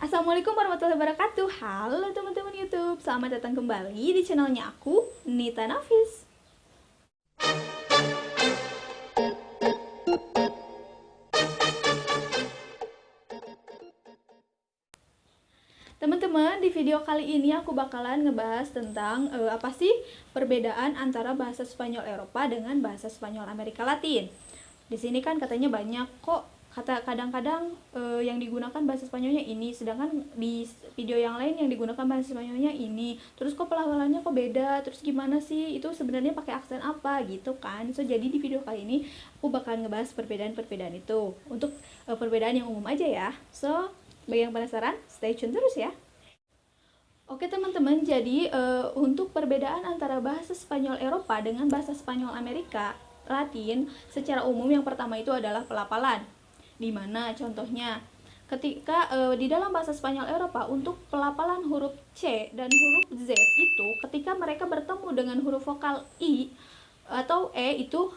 Assalamualaikum warahmatullahi wabarakatuh. Halo teman-teman YouTube, selamat datang kembali di channelnya aku, Nita Nafis. Teman-teman, di video kali ini aku bakalan ngebahas tentang apa sih perbedaan antara bahasa Spanyol Eropa dengan bahasa Spanyol Amerika Latin. Di sini kan katanya banyak kok kata kadang-kadang yang digunakan bahasa Spanyolnya ini, sedangkan di video yang lain yang digunakan bahasa Spanyolnya ini. Terus kok pelafalannya kok beda? Terus gimana sih? Itu sebenarnya pakai aksen apa gitu kan? So jadi di video kali ini aku bakalan ngebahas perbedaan-perbedaan itu. Untuk perbedaan yang umum aja ya. So, bagi yang penasaran, stay tune terus ya. Oke teman-teman, jadi untuk perbedaan antara bahasa Spanyol Eropa dengan bahasa Spanyol Amerika Latin, secara umum yang pertama itu adalah pelafalan. Dimana contohnya, ketika di dalam bahasa Spanyol Eropa untuk pelafalan huruf C dan huruf Z itu ketika mereka bertemu dengan huruf vokal I atau E itu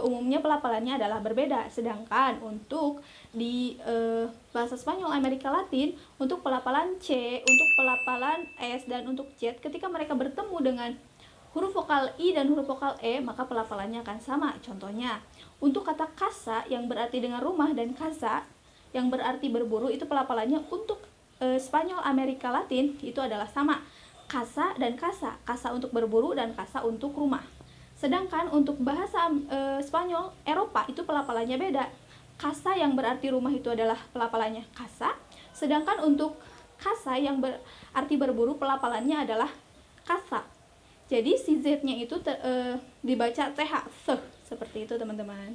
umumnya pelafalannya adalah berbeda. Sedangkan untuk di bahasa Spanyol Amerika Latin untuk pelafalan C, untuk pelafalan S dan untuk Z ketika mereka bertemu dengan huruf vokal I dan huruf vokal E maka pelafalannya akan sama. Contohnya untuk kata casa yang berarti dengan rumah dan casa yang berarti berburu itu pelafalannya untuk Spanyol Amerika Latin itu adalah sama, casa dan casa, casa untuk berburu dan casa untuk rumah. Sedangkan untuk bahasa Spanyol Eropa itu pelafalannya beda. Casa yang berarti rumah itu adalah pelafalannya casa, sedangkan untuk casa yang berarti berburu pelafalannya adalah casa. Jadi si Z-nya itu dibaca TH, seperti itu teman-teman.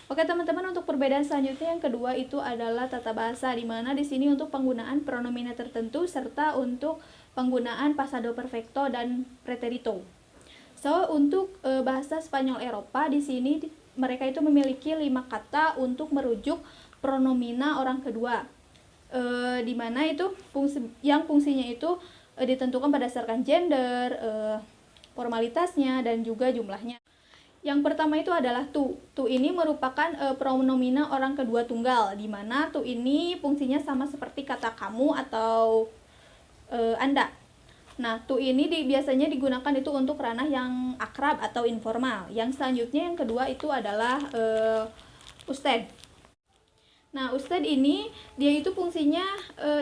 Oke teman-teman, untuk perbedaan selanjutnya yang kedua itu adalah tata bahasa, di mana di sini untuk penggunaan pronomina tertentu serta untuk penggunaan pasado perfecto dan preterito. So, untuk bahasa Spanyol Eropa di sini mereka itu memiliki 5 kata untuk merujuk pronomina orang kedua. Di mana itu fungsinya itu ditentukan berdasarkan gender, formalitasnya dan juga jumlahnya. Yang pertama itu adalah tu. Tu ini merupakan pronomina orang kedua tunggal, di mana tu ini fungsinya sama seperti kata kamu atau Anda. Nah, tu ini biasanya digunakan itu untuk ranah yang akrab atau informal. Yang selanjutnya yang kedua itu adalah usted. Nah, usted ini dia itu fungsinya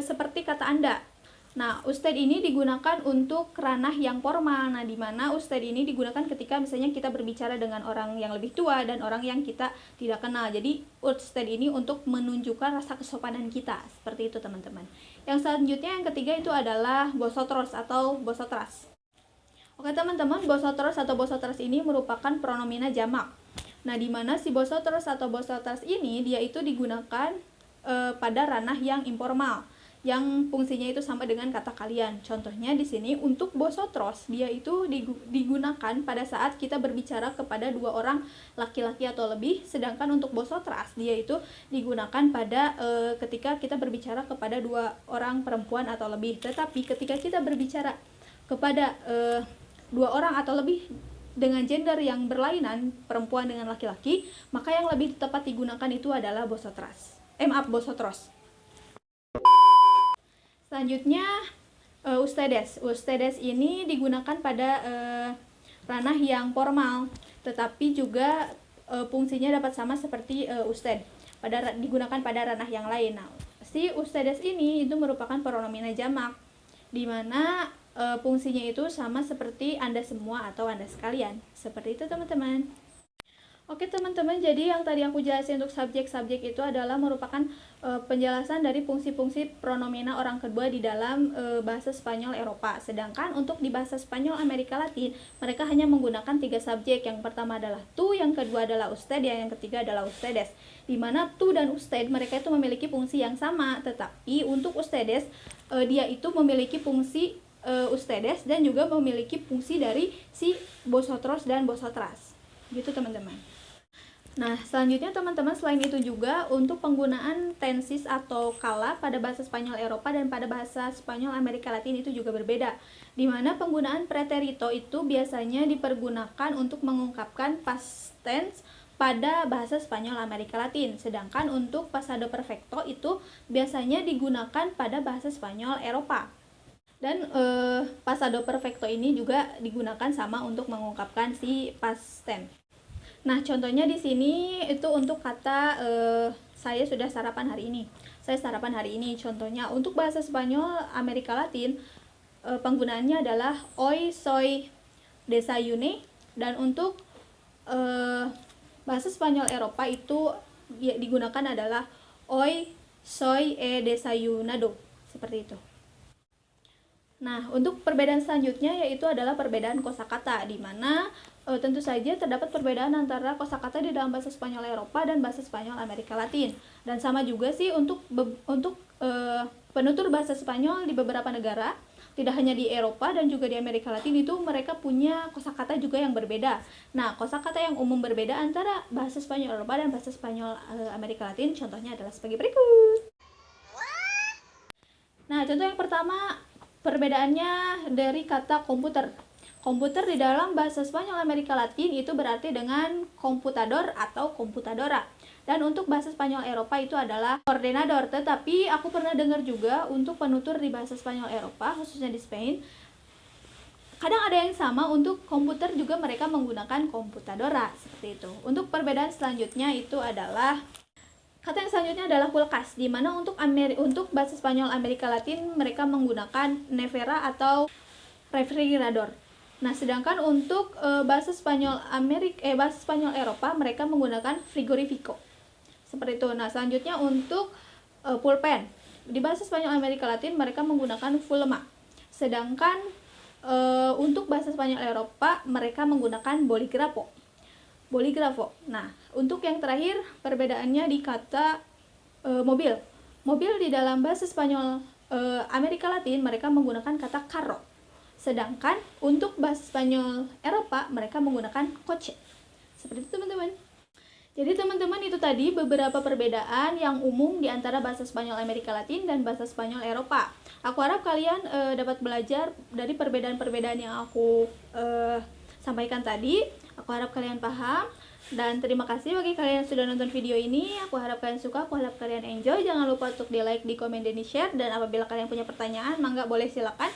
seperti kata Anda. Nah, usted ini digunakan untuk ranah yang formal. Nah, di mana usted ini digunakan ketika misalnya kita berbicara dengan orang yang lebih tua dan orang yang kita tidak kenal. Jadi, usted ini untuk menunjukkan rasa kesopanan kita. Seperti itu, teman-teman. Yang selanjutnya yang ketiga itu adalah vosotros atau vosotras. Oke, teman-teman, vosotros atau vosotras ini merupakan pronomina jamak. Nah, di mana si vosotros atau vosotras ini dia itu digunakan pada ranah yang informal, yang fungsinya itu sama dengan kata kalian. Contohnya di sini untuk vosotros dia itu digunakan pada saat kita berbicara kepada dua orang laki-laki atau lebih, sedangkan untuk vosotras dia itu digunakan pada ketika kita berbicara kepada dua orang perempuan atau lebih. Tetapi ketika kita berbicara kepada dua orang atau lebih dengan gender yang berlainan, perempuan dengan laki-laki, maka yang lebih tepat digunakan itu adalah vosotras. Vosotros. Selanjutnya ustedes. Ustedes ini digunakan pada ranah yang formal, tetapi juga fungsinya dapat sama seperti usted, digunakan pada ranah yang lain. Nah, si ustedes ini itu merupakan pronomina jamak, di mana fungsinya itu sama seperti Anda semua atau Anda sekalian. Seperti itu, teman-teman. Oke teman-teman, jadi yang tadi aku jelasin untuk subjek-subjek itu adalah merupakan penjelasan dari fungsi-fungsi pronomina orang kedua di dalam bahasa Spanyol Eropa. Sedangkan untuk di bahasa Spanyol Amerika Latin, mereka hanya menggunakan 3 subjek. Yang pertama adalah tu, yang kedua adalah usted, dan yang ketiga adalah ustedes. Di mana tu dan usted mereka itu memiliki fungsi yang sama, tetapi untuk ustedes dia itu memiliki fungsi ustedes dan juga memiliki fungsi dari si vosotros dan vosotras. Gitu teman-teman. Nah, selanjutnya teman-teman, selain itu juga untuk penggunaan tenses atau kala pada bahasa Spanyol Eropa dan pada bahasa Spanyol Amerika Latin itu juga berbeda. Di mana penggunaan preterito itu biasanya dipergunakan untuk mengungkapkan past tense pada bahasa Spanyol Amerika Latin. Sedangkan untuk pasado perfecto itu biasanya digunakan pada bahasa Spanyol Eropa. Dan pasado perfecto ini juga digunakan sama untuk mengungkapkan si past tense. Nah, contohnya di sini itu untuk kata saya sudah sarapan hari ini. Saya sarapan hari ini. Contohnya untuk bahasa Spanyol Amerika Latin penggunaannya adalah hoy soy desayune, dan untuk bahasa Spanyol Eropa itu digunakan adalah hoy soy he desayunado, seperti itu. Nah, untuk perbedaan selanjutnya yaitu adalah perbedaan kosakata, di mana tentu saja terdapat perbedaan antara kosakata di dalam bahasa Spanyol Eropa dan bahasa Spanyol Amerika Latin. Dan sama juga sih untuk penutur bahasa Spanyol di beberapa negara, tidak hanya di Eropa dan juga di Amerika Latin, itu mereka punya kosakata juga yang berbeda. Nah, kosakata yang umum berbeda antara bahasa Spanyol Eropa dan bahasa Spanyol Amerika Latin contohnya adalah sebagai berikut. Nah, contoh yang pertama, perbedaannya dari kata komputer. Komputer di dalam bahasa Spanyol Amerika Latin itu berarti dengan computador atau computadora. Dan untuk bahasa Spanyol Eropa itu adalah ordenador. Tetapi aku pernah dengar juga untuk penutur di bahasa Spanyol Eropa, khususnya di Spain, kadang ada yang sama untuk komputer juga mereka menggunakan computadora, seperti itu. Untuk perbedaan selanjutnya itu adalah kata yang selanjutnya adalah kulkas, di mana untuk bahasa Spanyol Amerika Latin mereka menggunakan nevera atau refrigerador. Nah, sedangkan untuk bahasa Spanyol Eropa mereka menggunakan frigorifico. Seperti itu. Nah, selanjutnya untuk pulpen. Di bahasa Spanyol Amerika Latin mereka menggunakan fulma. Sedangkan untuk bahasa Spanyol Eropa mereka menggunakan boligrafo. Nah, untuk yang terakhir perbedaannya di kata mobil. Mobil di dalam bahasa Spanyol Amerika Latin mereka menggunakan kata carro. Sedangkan untuk bahasa Spanyol Eropa mereka menggunakan coche. Seperti itu, teman-teman. Jadi teman-teman, itu tadi beberapa perbedaan yang umum di antara bahasa Spanyol Amerika Latin dan bahasa Spanyol Eropa. Aku harap kalian dapat belajar dari perbedaan-perbedaan yang aku sampaikan tadi. Aku harap kalian paham. Dan terima kasih bagi kalian yang sudah nonton video ini. Aku harap kalian suka, aku harap kalian enjoy. Jangan lupa untuk di like, di komen, dan di share. Dan apabila kalian punya pertanyaan, mangga boleh silakan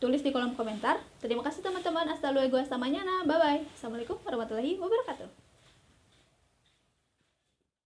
tulis di kolom komentar. Terima kasih teman-teman. Hasta luego, hasta mañana. Bye bye. Assalamualaikum warahmatullahi wabarakatuh.